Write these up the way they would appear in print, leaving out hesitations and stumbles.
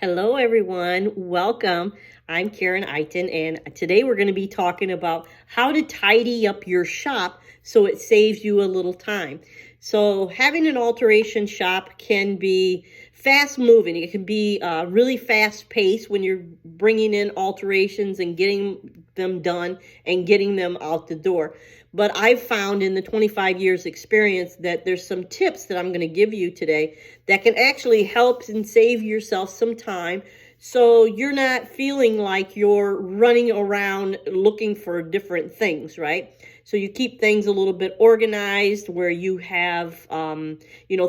Hello, everyone. Welcome. I'm Karen Eiton, and today we're going to be talking about how to tidy up your shop so it saves you a little time. So having an alteration shop can be fast moving. It can be really fast paced when you're bringing in alterations and getting them done and getting them out the door. But I've found in the 25 years experience that there's some tips that I'm going to give you today that can actually help and save yourself some time, so you're not feeling like you're running around looking for different things, right? So you keep things a little bit organized where you have,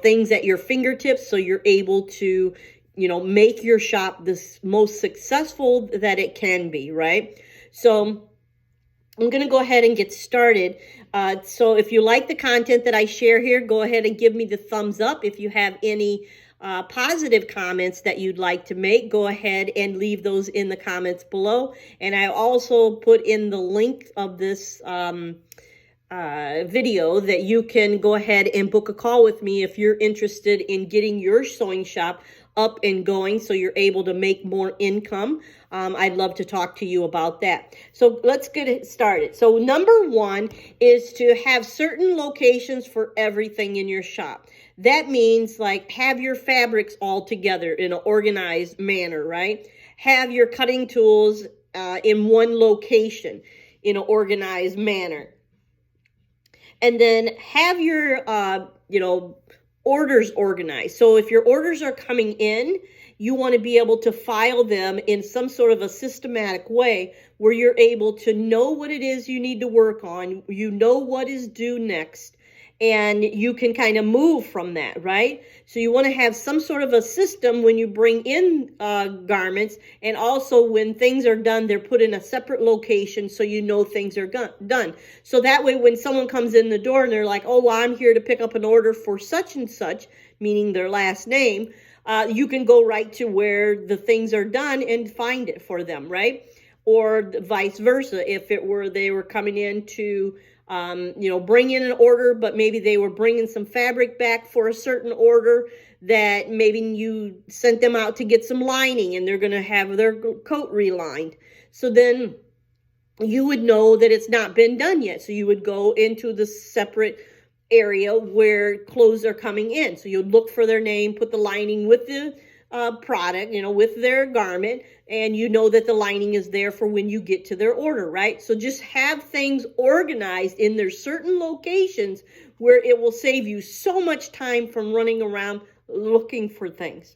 things at your fingertips, so you're able to, make your shop the most successful that it can be, right? So I'm going to go ahead and get started. So if you like the content that I share here, go ahead and give me the thumbs up. If you have any positive comments that you'd like to make, go ahead and leave those in the comments below. And I also put in the link of this video that you can go ahead and book a call with me if you're interested in getting your sewing shop up and going so you're able to make more income. I'd love to talk to you about that. So let's get it started. So number one is to have certain locations for everything in your shop. That means like have your fabrics all together in an organized manner, right? Have your cutting tools in one location in an organized manner. And then have your, orders organized. So if your orders are coming in, you want to be able to file them in some sort of a systematic way where you're able to know what it is you need to work on, you know what is due next, and you can kind of move from that, right? So you want to have some sort of a system when you bring in garments, and also when things are done, they're put in a separate location so you know things are done. So that way when someone comes in the door and they're like, oh, well, I'm here to pick up an order for such and such, meaning their last name, you can go right to where the things are done and find it for them, right? Or vice versa, if they were coming in to bring in an order, but maybe they were bringing some fabric back for a certain order that maybe you sent them out to get some lining and they're going to have their coat relined. So then you would know that it's not been done yet. So you would go into the separate area where clothes are coming in. So you'd look for their name, put the lining with the product, with their garment, and you know that the lining is there for when you get to their order, right? So just have things organized in their certain locations where it will save you so much time from running around looking for things.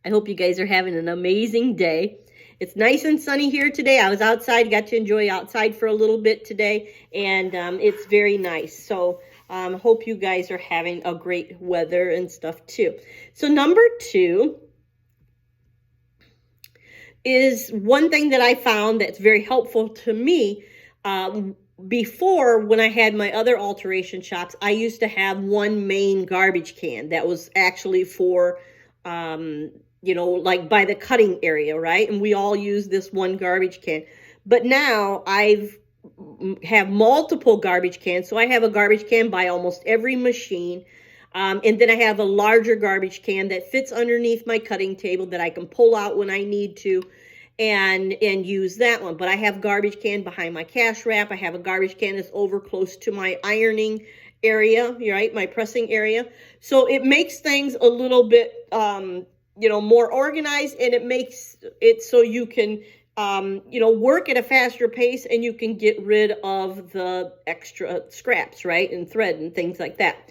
I hope you guys are having an amazing day. It's nice and sunny here today. I was outside, got to enjoy outside for a little bit today, and it's very nice. So hope you guys are having a great weather and stuff too. So number two is one thing that I found that's very helpful to me. Before, when I had my other alteration shops, I used to have one main garbage can that was actually for, like by the cutting area, right? And we all use this one garbage can. But now have multiple garbage cans. So I have a garbage can by almost every machine. And then I have a larger garbage can that fits underneath my cutting table that I can pull out when I need to and use that one. But I have garbage can behind my cash wrap. I have a garbage can that's over close to my ironing area, right? My pressing area. So it makes things a little bit, more organized, and it makes it so you can work at a faster pace and you can get rid of the extra scraps, right? And thread and things like that.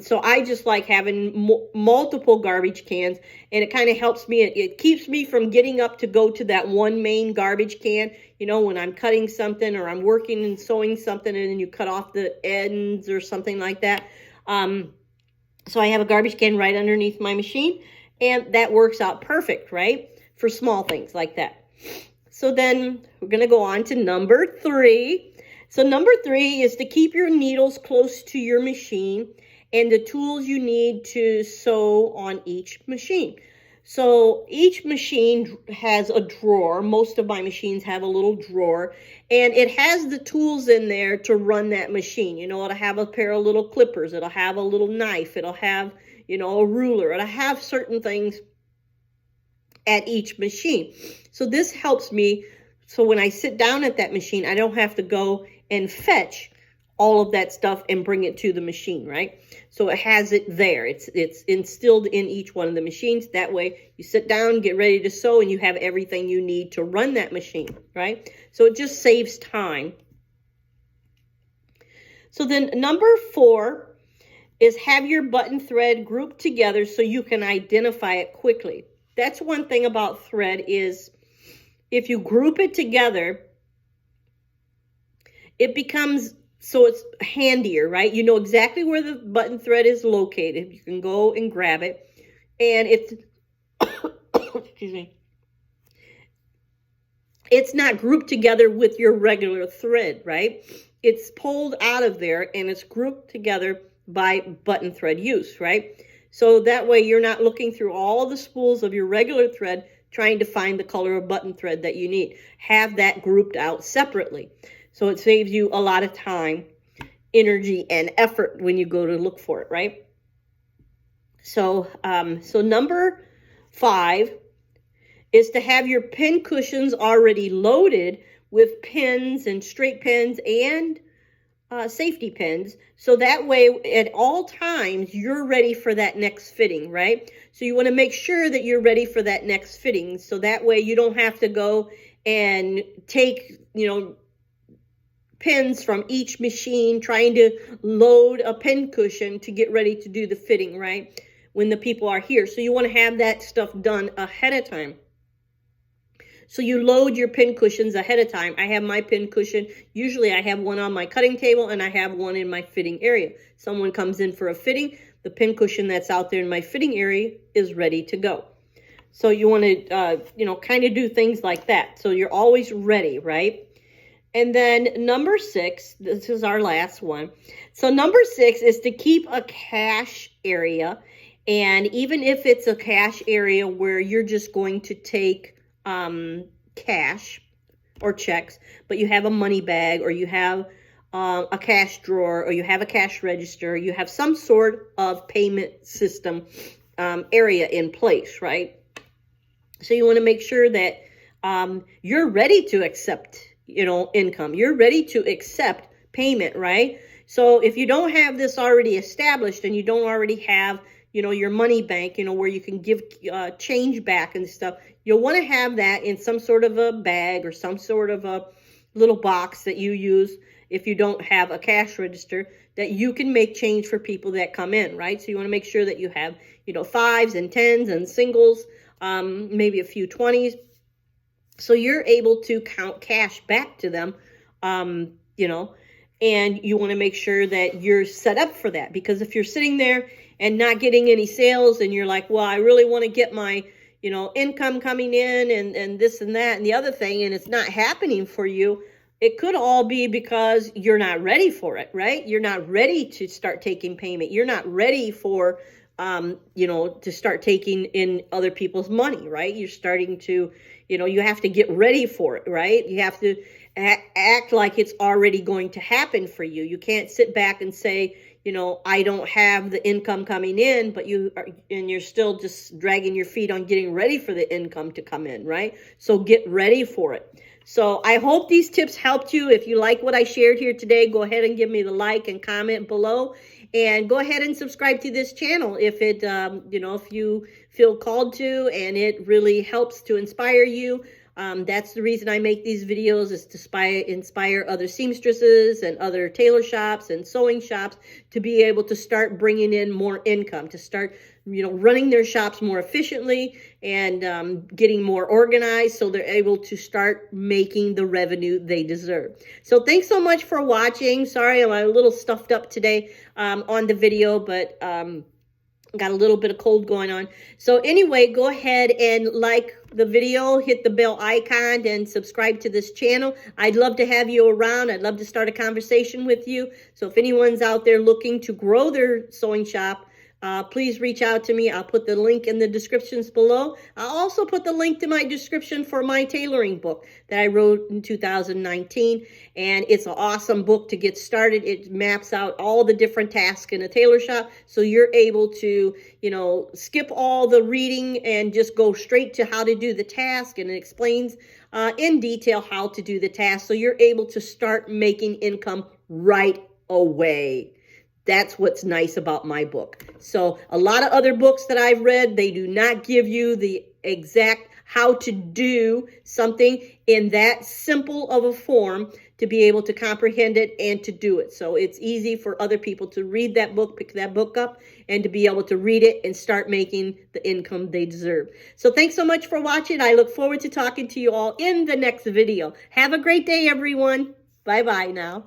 So I just like having multiple garbage cans, and it kind of helps me. It keeps me from getting up to go to that one main garbage can, when I'm cutting something or I'm working and sewing something and then you cut off the ends or something like that. So I have a garbage can right underneath my machine, and that works out perfect, right? For small things like that. So then we're going to go on to number three. So number three is to keep your needles close to your machine and the tools you need to sew on each machine. So each machine has a drawer. Most of my machines have a little drawer, and it has the tools in there to run that machine. You know, it'll have a pair of little clippers. It'll have a little knife. It'll have, you know, a ruler. It'll have certain things at each machine. So this helps me. So when I sit down at that machine, I don't have to go and fetch all of that stuff and bring it to the machine, right? So it has it there. It's instilled in each one of the machines. That way you sit down, get ready to sew, and you have everything you need to run that machine, right? So it just saves time. So then number 4 is have your button thread grouped together so you can identify it quickly. That's one thing about thread is if you group it together, it becomes so it's handier, right? You know exactly where the button thread is located. You can go and grab it. And it's, excuse me, it's not grouped together with your regular thread, right? It's pulled out of there and it's grouped together by button thread use, right? So that way you're not looking through all the spools of your regular thread trying to find the color of button thread that you need. Have that grouped out separately. So it saves you a lot of time, energy, and effort when you go to look for it, right? So, so number 5 is to have your pin cushions already loaded with pins and straight pins and safety pins. So that way at all times, you're ready for that next fitting, right? So you want to make sure that you're ready for that next fitting. So that way you don't have to go and take, you know, pins from each machine trying to load a pin cushion to get ready to do the fitting, right? When the people are here. So you want to have that stuff done ahead of time. So you load your pin cushions ahead of time. I have my pin cushion. Usually I have one on my cutting table and I have one in my fitting area. Someone comes in for a fitting, the pin cushion that's out there in my fitting area is ready to go. So you want to, you know, kind of do things like that. So you're always ready, right? And then number 6, this is our last one. So number 6 is to keep a cash area. And even if it's a cash area where you're just going to take cash or checks, but you have a money bag or you have a cash drawer or you have a cash register, you have some sort of payment system area in place, right? So you want to make sure that you're ready to accept, you know, income. You're ready to accept payment, right? So if you don't have this already established and you don't already have, you know, your money bank, you know, where you can give change back and stuff, you'll want to have that in some sort of a bag or some sort of a little box that you use if you don't have a cash register that you can make change for people that come in, right? So you want to make sure that you have, you know, 5s and 10s and singles, maybe a few 20s. So you're able to count cash back to them, you know, and you want to make sure that you're set up for that. Because if you're sitting there and not getting any sales and you're like, well, I really want to get my, you know, income coming in and this and that and the other thing, and it's not happening for you, it could all be because you're not ready for it, right? You're not ready to start taking payment. You're not ready for, you know, to start taking in other people's money, right? You're starting to, you know, you have to get ready for it, right? You have to act like it's already going to happen for you. You can't sit back and say, you know, I don't have the income coming in, but you are, and you're still just dragging your feet on getting ready for the income to come in, right? So get ready for it. So I hope these tips helped you. If you like what I shared here today, go ahead and give me the like and comment below, and go ahead and subscribe to this channel if it, you know, if you feel called to, and it really helps to inspire you. That's the reason I make these videos, is to inspire other seamstresses and other tailor shops and sewing shops to be able to start bringing in more income, to start, you know, running their shops more efficiently and getting more organized so they're able to start making the revenue they deserve. So thanks so much for watching. Sorry, I'm a little stuffed up today on the video, but got a little bit of cold going on. So anyway, go ahead and like the video, hit the bell icon, and subscribe to this channel. I'd love to have you around. I'd love to start a conversation with you. So if anyone's out there looking to grow their sewing shop, please reach out to me. I'll put the link in the descriptions below. I'll also put the link to my description for my tailoring book that I wrote in 2019. And it's an awesome book to get started. It maps out all the different tasks in a tailor shop, so you're able to, skip all the reading and just go straight to how to do the task. And it explains in detail how to do the task, so you're able to start making income right away. That's what's nice about my book. So a lot of other books that I've read, they do not give you the exact how to do something in that simple of a form to be able to comprehend it and to do it. So it's easy for other people to read that book, pick that book up, and to be able to read it and start making the income they deserve. So thanks so much for watching. I look forward to talking to you all in the next video. Have a great day, everyone. Bye-bye now.